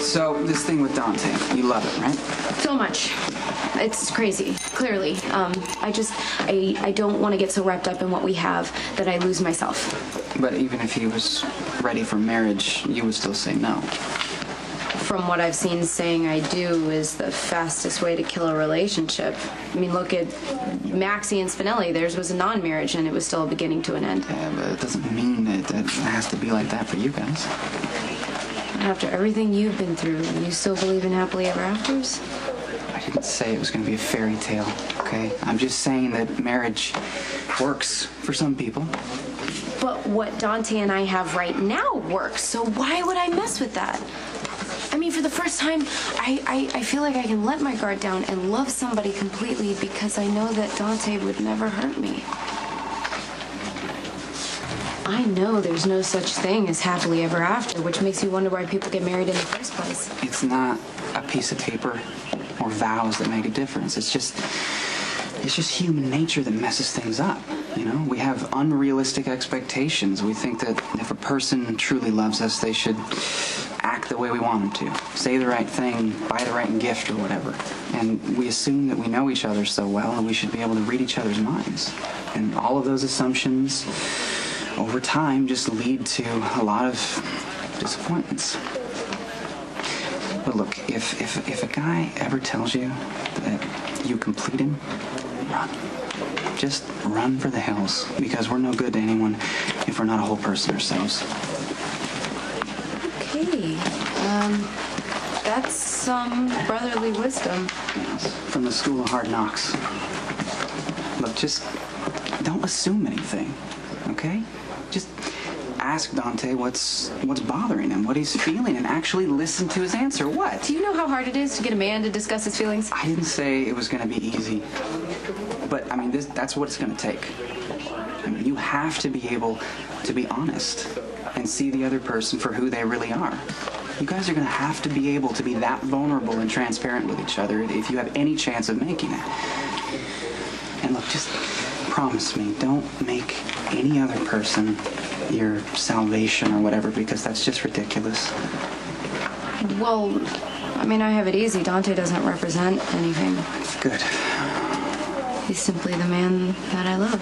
So, this thing with Dante, you love it, right? So much. It's crazy, clearly. I don't want to get so wrapped up in what we have that I lose myself. But even if he was ready for marriage, you would still say no. From what I've seen, saying I do is the fastest way to kill a relationship. I mean, look at Maxie and Spinelli. Theirs was a non-marriage, and it was still a beginning to an end. Yeah, but it doesn't mean that it has to be like that for you guys. After everything you've been through, you still believe in happily ever afters? I didn't say it was going to be a fairy tale, okay? I'm just saying that marriage works for some people. But what Dante and I have right now works, so why would I mess with that? I mean, for the first time, I feel like I can let my guard down and love somebody completely because I know that Dante would never hurt me. I know there's no such thing as happily ever after, which makes you wonder why people get married in the first place. It's not a piece of paper or vows that make a difference. It's just human nature that messes things up. You know, we have unrealistic expectations. We think that if a person truly loves us, they should act the way we want them to, say the right thing, buy the right gift or whatever. And we assume that we know each other so well and we should be able to read each other's minds. And all of those assumptions over time just lead to a lot of disappointments. But look, if a guy ever tells you that you complete him, run. Just run for the hills, because we're no good to anyone if we're not a whole person ourselves. Okay, that's some brotherly wisdom. Yes, from the school of hard knocks. Look, just don't assume anything, okay? Just ask Dante what's bothering him, what he's feeling, and actually listen to his answer. What? Do you know how hard it is to get a man to discuss his feelings? I didn't say it was going to be easy. But, I mean, that's what it's going to take. I mean, you have to be able to be honest and see the other person for who they really are. You guys are going to have to be able to be that vulnerable and transparent with each other if you have any chance of making it. And look, just promise me, don't make any other person your salvation or whatever, because that's just ridiculous. Well, I mean, I have it easy. Dante doesn't represent anything. Good. He's simply the man that I love.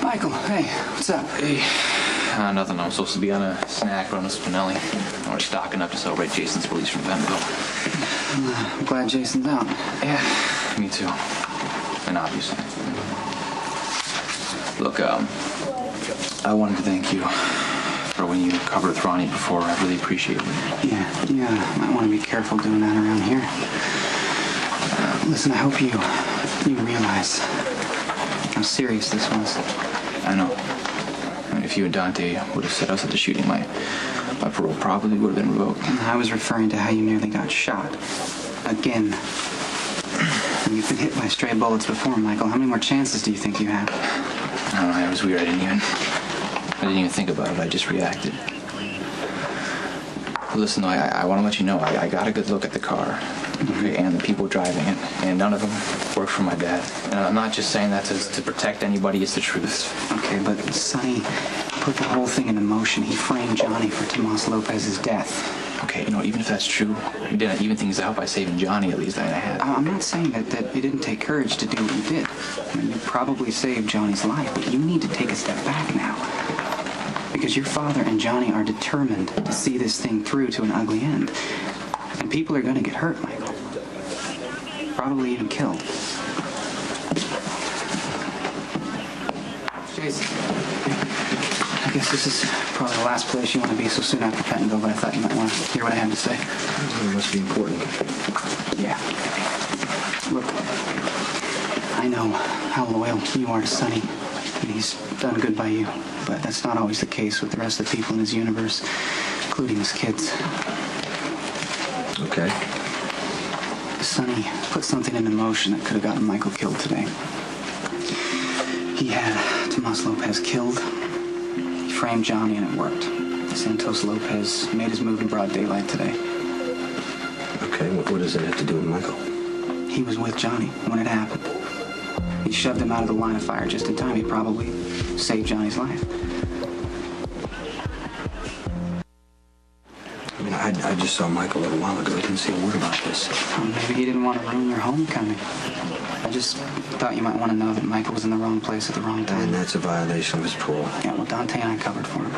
Michael, hey, what's up? Hey, nothing. I'm supposed to be on a snack run with Spinelli. We're stocking up to celebrate Jason's release from Bentonville. I'm glad Jason's out. Yeah, me too. And obviously. Look, I wanted to thank you for when you covered with Ronnie before. I really appreciate it. Yeah, I want to be careful doing that around here. Listen, I hope you realize how serious this was. I know. I mean, if you and Dante would have set us at the shooting, my parole probably would have been revoked. I was referring to how you nearly got shot. Again. And you've been hit by stray bullets before, Michael. How many more chances do you think you have? I don't know. It was weird. I didn't even think about it. I just reacted. Listen, though, I want to let you know, I got a good look at the car, okay, and the people driving it, and none of them worked for my dad. And I'm not just saying that to protect anybody, it's the truth. Okay, but Sonny put the whole thing into motion. He framed Johnny for Tomas Lopez's death. Okay, you know, even if that's true, you didn't even things out by saving Johnny, at least. I had. I'm not saying that it didn't take courage to do what you did. I mean, you probably saved Johnny's life, but you need to take a step back now. Because your father and Johnny are determined to see this thing through to an ugly end. And people are going to get hurt, Michael. Probably even killed. Jason, I guess this is probably the last place you want to be so soon after Pentonville, but I thought you might want to hear what I have to say. It must be important. Yeah. Look, I know how loyal you are to Sonny, and he's done good by you. But that's not always the case with the rest of the people in his universe, including his kids. Okay. Sonny put something into motion that could have gotten Michael killed today. He had Tomas Lopez killed. He framed Johnny and it worked. Santos Lopez made his move in broad daylight today. Okay, what does that have to do with Michael? He was with Johnny when it happened. He shoved him out of the line of fire just in time. He probably saved Johnny's life. I mean, I just saw Michael a little while ago. He didn't say a word about this. Well, maybe he didn't want to ruin your homecoming. I just thought you might want to know that Michael was in the wrong place at the wrong time. And that's a violation of his parole. Yeah, well, Dante and I covered for him.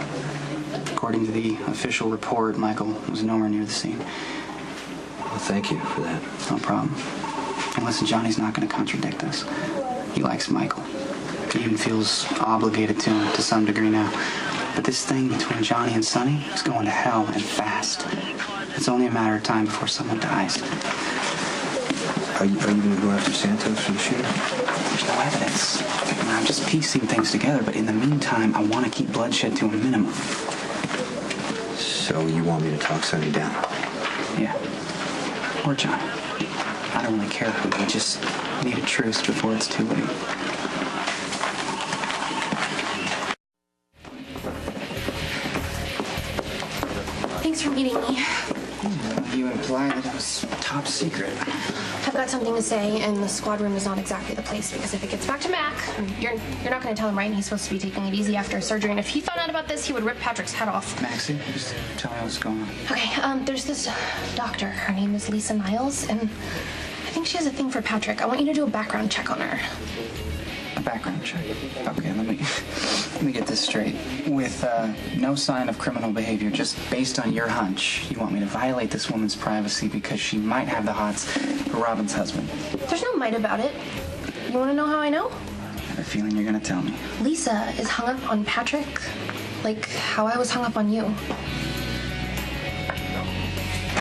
According to the official report, Michael was nowhere near the scene. Well, thank you for that. No problem. And listen, Johnny's not going to contradict us. He likes Michael. He even feels obligated to him to some degree now. But this thing between Johnny and Sonny is going to hell and fast. It's only a matter of time before someone dies. Are you going to go after Santos for the shooter? There's no evidence. I'm just piecing things together, but in the meantime, I want to keep bloodshed to a minimum. So you want me to talk Sonny down? Yeah. Or Johnny. I don't really care who. We just need a truce before it's too late. Thanks for meeting me. You implied that it was top secret. I've got something to say, and the squad room is not exactly the place, because if it gets back to Mac, you're not going to tell him, right? And he's supposed to be taking it easy after surgery, and if he found out about this, he would rip Patrick's head off. Maxie, just tell me what's going on. Okay, there's this doctor. Her name is Lisa Niles, and I think she has a thing for Patrick. I want you to do a background check on her. A background check. Okay, let me get this straight. With no sign of criminal behavior, just based on your hunch, you want me to violate this woman's privacy because she might have the hots for Robin's husband. There's no might about it. You want to know how I know? I have a feeling you're going to tell me. Lisa is hung up on Patrick like how I was hung up on you.